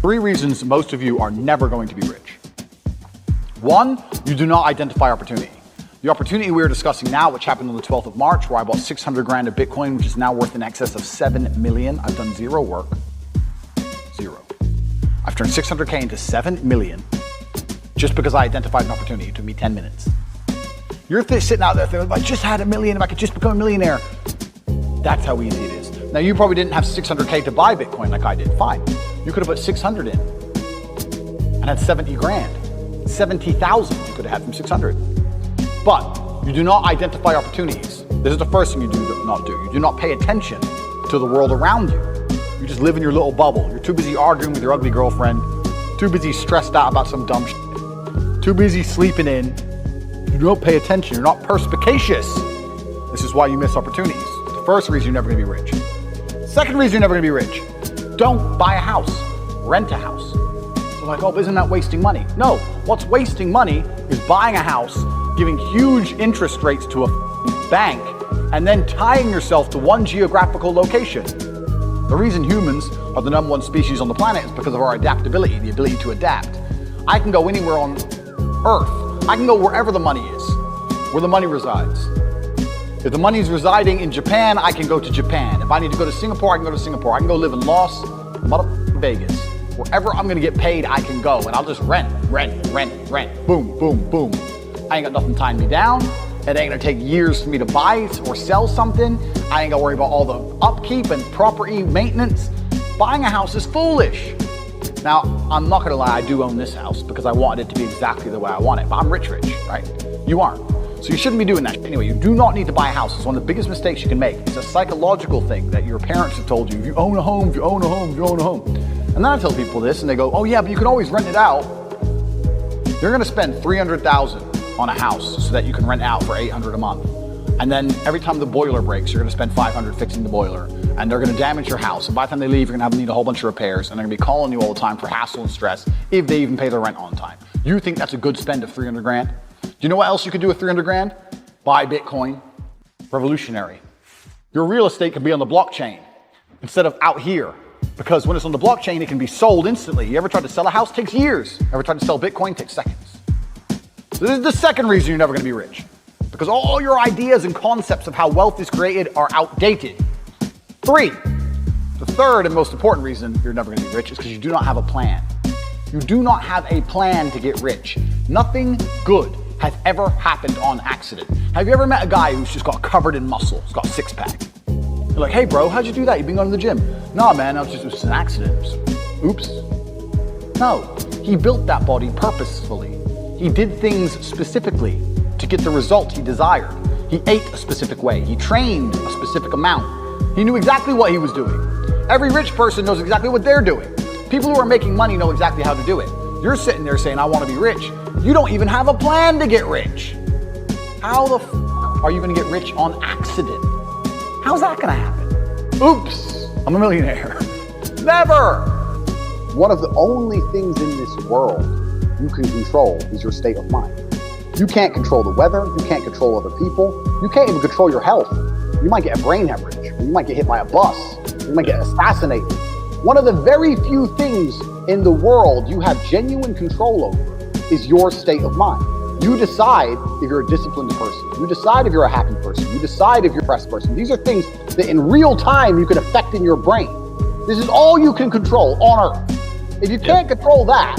Three reasons most of you are never going to be rich. One, you do not identify opportunity. The opportunity we are discussing now, which happened on the 12th of March, where I bought 600 grand of Bitcoin, which is now worth in excess of 7 million. I've done zero work. Zero. I've turned 600K into 7 million just because I identified an opportunity. It took me 10 minutes. You're sitting out there thinking, if I just had $1 million, if I could just become a millionaire. That's how easy it is. Now, you probably didn't have 600K to buy Bitcoin like I did. Fine. You could have put 600 in and had 70 grand. 70,000 you could have had from 600. But you do not identify opportunities. This is the first thing you do not do. You do not pay attention to the world around you. You just live in your little bubble. You're too busy arguing with your ugly girlfriend, too busy stressed out about some dumb shit, too busy sleeping in. You don't pay attention. You're not perspicacious. This is why you miss opportunities. The first reason you're never going to be rich. Second reason you're never going to be rich. Don't buy a house. Rent a house. So like, oh, but isn't that wasting money? No. What's wasting money is buying a house, giving huge interest rates to a bank, and then tying yourself to one geographical location. The reason humans are the #1 species on the planet is because of our adaptability, the ability to adapt. I can go anywhere on Earth. I can go wherever the money is, where the money resides. If the money is residing in Japan, I can go to Japan. If I need to go to Singapore, I can go to Singapore. I can go live in Las Vegas. Wherever I'm gonna get paid, I can go, and I'll just rent. Boom, boom, boom. I ain't got nothing tying me down. It ain't gonna take years for me to buy or sell something. I ain't gotta worry about all the upkeep and property maintenance. Buying a house is foolish. Now, I'm not gonna lie, I do own this house because I wanted it to be exactly the way I want it, but I'm rich, right? You aren't. So you shouldn't be doing that. Anyway, you do not need to buy a house. It's one of the biggest mistakes you can make. It's a psychological thing that your parents have told you. If you own a home, if you own a home, if you own a home. And then I tell people this and they go, oh yeah, but you can always rent it out. You're gonna spend $300,000 on a house so that you can rent out for $800 a month. And then every time the boiler breaks, you're gonna spend $500 fixing the boiler. And they're gonna damage your house. And by the time they leave, you're gonna need a whole bunch of repairs. And they're gonna be calling you all the time for hassle and stress if they even pay their rent on time. You think that's a good spend of 300 grand? Do you know what else you could do with 300 grand? Buy Bitcoin. Revolutionary. Your real estate can be on the blockchain instead of out here. Because when it's on the blockchain, it can be sold instantly. You ever tried to sell a house? It takes years. Ever tried to sell Bitcoin? It takes seconds. So this is the second reason you're never gonna be rich. Because all your ideas and concepts of how wealth is created are outdated. 3, the third and most important reason you're never gonna be rich is because you do not have a plan. You do not have a plan to get rich. Nothing good has ever happened on accident. Have you ever met a guy who's just got covered in muscle, he's got a six-pack? You're like, hey bro, how'd you do that? You've been going to the gym. Nah man, it was just an accident. Oops. No, he built that body purposefully. He did things specifically to get the result he desired. He ate a specific way. He trained a specific amount. He knew exactly what he was doing. Every rich person knows exactly what they're doing. People who are making money know exactly how to do it. You're sitting there saying, I want to be rich. You don't even have a plan to get rich. How the f are you going to get rich on accident? How's that going to happen? Oops, I'm a millionaire. Never. One of the only things in this world you can control is your state of mind. You can't control the weather. You can't control other people. You can't even control your health. You might get a brain hemorrhage. Or you might get hit by a bus. You might get assassinated. One of the very few things in the world you have genuine control over is your state of mind. You decide if you're a disciplined person. You decide if you're a happy person. You decide if you're a depressed person. These are things that in real time you can affect in your brain. This is all you can control on Earth. If you can't control that,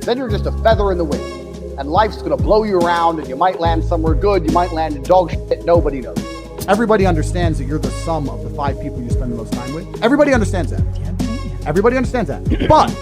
then you're just a feather in the wind. And life's gonna blow you around and you might land somewhere good, you might land in dog shit, nobody knows. Everybody understands that you're the sum of the 5 people you spend the most time with. Everybody understands that. Everybody understands that. But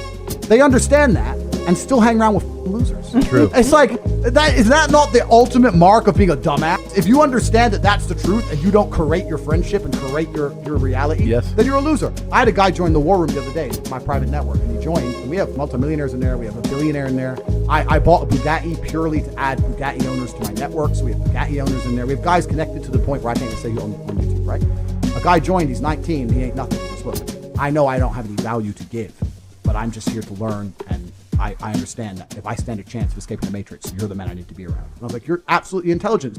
they understand that and still hang around with losers. True. It's like, is that not the ultimate mark of being a dumbass? If you understand that that's the truth and you don't curate your friendship and curate your reality, yes, then you're a loser. I had a guy join the War Room the other day, my private network, and he joined, and we have multimillionaires in there, we have a billionaire in there. I bought a Bugatti purely to add Bugatti owners to my network, so we have Bugatti owners in there. We have guys connected to the point where I can't even say you on YouTube, right? A guy joined, he's 19, he ain't nothing. He goes, look, I know I don't have any value to give, but I'm just here to learn, and I understand that if I stand a chance of escaping the matrix, you're the man I need to be around. And I was like, you're absolutely intelligent.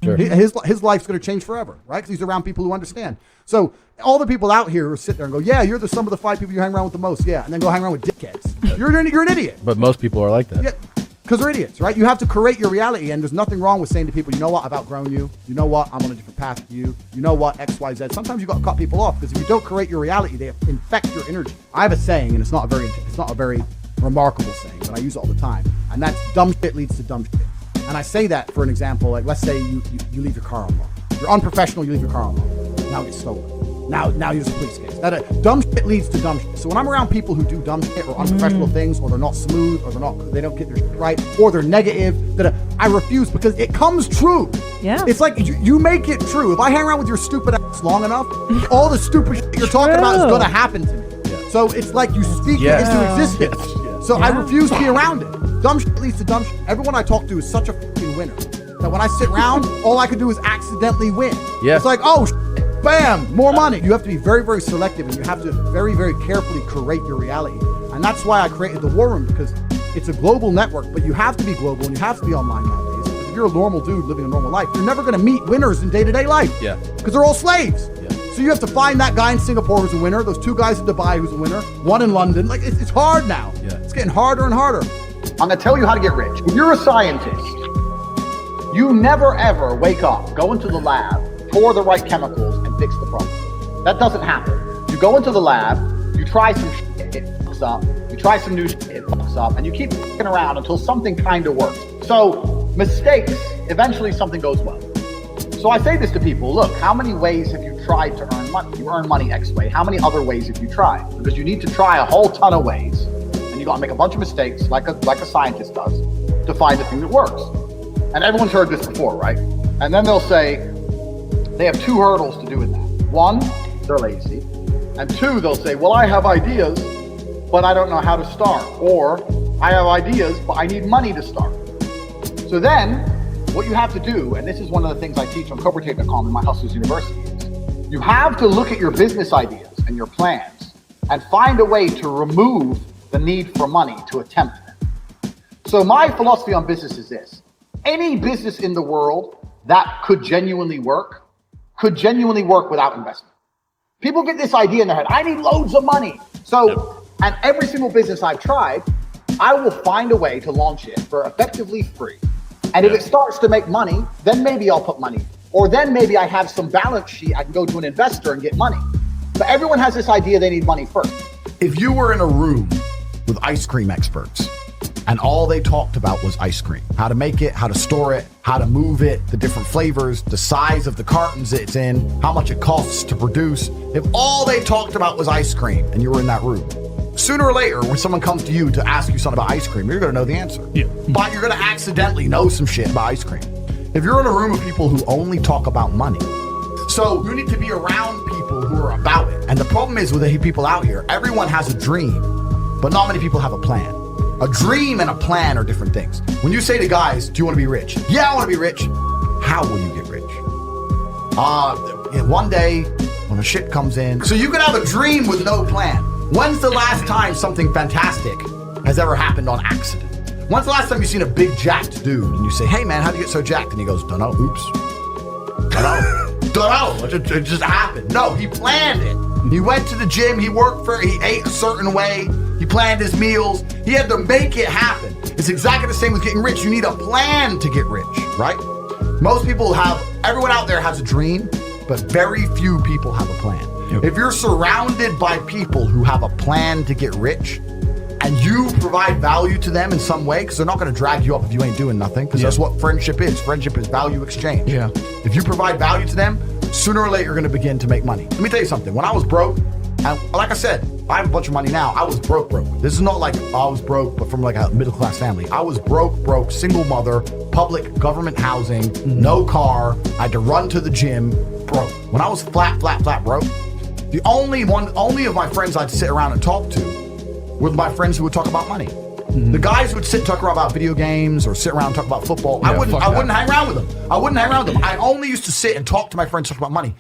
Sure. His life's going to change forever, right? Because he's around people who understand. So all the people out here who sit there and go, yeah, you're the sum of the 5 people you hang around with the most. Yeah. And then go hang around with dickheads. You're an idiot. But most people are like that. Yeah. Because they're idiots, right? You have to create your reality, and there's nothing wrong with saying to people, you know what, I've outgrown you. You know what, I'm on a different path with you. You know what, X, Y, Z. Sometimes you got to cut people off, because if you don't create your reality, they infect your energy. I have a saying, and it's not a very remarkable saying, but I use it all the time, and that's dumb shit leads to dumb shit. And I say that for an example, like let's say you leave your car unlocked. You're unprofessional, you leave your car unlocked. Now it gets stolen. Now here's a police case. Dumb shit leads to dumb shit. So when I'm around people who do dumb shit or unprofessional things, or they're not smooth, or they don't get their shit right, or they're negative, I refuse, because it comes true. Yeah. It's like you make it true. If I hang around with your stupid ass long enough, all the stupid shit you're talking about is gonna happen to me. Yeah. So it's like you speak it into existence. Yes. So I refuse to be around it. Dumb shit leads to dumb shit. Everyone I talk to is such a fucking winner that when I sit around, all I can do is accidentally win. Yeah. It's like, oh, bam, more money. You have to be very, very selective, and you have to very, very carefully curate your reality. And that's why I created the War Room, because it's a global network, but you have to be global and you have to be online nowadays. Because if you're a normal dude living a normal life, you're never going to meet winners in day-to-day life. Yeah. Because they're all slaves. Yeah. So you have to find that guy in Singapore who's a winner, those 2 guys in Dubai who's a winner, 1 in London. Like, it's hard now. Yeah. It's getting harder and harder. I'm going to tell you how to get rich. If you're a scientist, you never ever wake up, go into the lab, pour the right chemicals, and fix the problem. That doesn't happen. You go into the lab, you try some shit, it fucks up. You try some new shit, it fucks up. And you keep fucking around until something kind of works. So mistakes, eventually something goes well. So I say this to people, look, how many ways have you tried to earn money? You earn money X way. How many other ways have you tried? Because you need to try a whole ton of ways. And you got to make a bunch of mistakes, like a scientist does, to find the thing that works. And everyone's heard this before, right? And then they'll say, they have 2 hurdles to do in that. 1, they're lazy. And 2, they'll say, well, I have ideas, but I don't know how to start. Or I have ideas, but I need money to start. So then what you have to do, and this is one of the things I teach on Curating in my Hustlers University, is you have to look at your business ideas and your plans and find a way to remove the need for money to attempt them. So my philosophy on business is this. Any business in the world that could genuinely work without investment. People get this idea in their head, I need loads of money. So, and every single business I've tried, I will find a way to launch it for effectively free. And if it starts to make money, then maybe I'll put money. Or then maybe I have some balance sheet, I can go to an investor and get money. But everyone has this idea they need money first. If you were in a room with ice cream experts, and all they talked about was ice cream, how to make it, how to store it, how to move it, the different flavors, the size of the cartons it's in, how much it costs to produce. If all they talked about was ice cream and you were in that room, sooner or later, when someone comes to you to ask you something about ice cream, you're going to know the answer. Yeah. But you're going to accidentally know some shit about ice cream. If you're in a room of people who only talk about money, so you need to be around people who are about it. And the problem is with the people out here, everyone has a dream, but not many people have a plan. A dream and a plan are different things. When you say to guys, do you want to be rich? Yeah, I want to be rich. How will you get rich? One day when the shit comes in. So you can have a dream with no plan. When's the last time something fantastic has ever happened on accident? When's the last time you've seen a big jacked dude and you say, hey man, how'd you get so jacked? And he goes, dunno, oops. Dunno, it just happened. No, he planned it. He went to the gym, he ate a certain way, he planned his meals, he had to make it happen. It's exactly the same with getting rich. You need a plan to get rich, right? Everyone out there has a dream, but very few people have a plan. Yep. If you're surrounded by people who have a plan to get rich, and you provide value to them in some way, because they're not going to drag you up if you ain't doing nothing, because that's what friendship is. Friendship is value exchange. Yeah. If you provide value to them, sooner or later you're going to begin to make money. Let me tell you something. When I was broke, and like I said, I have a bunch of money now. I was broke. This is not like I was broke, but from like a middle-class family. I was broke, single mother, public government housing, no car. I had to run to the gym, broke. When I was flat broke, the only of my friends I'd sit around and talk to were my friends who would talk about money. The guys who would sit and talk about video games or sit around and talk about football, I wouldn't hang around with them. I only used to sit and talk to my friends talk about money.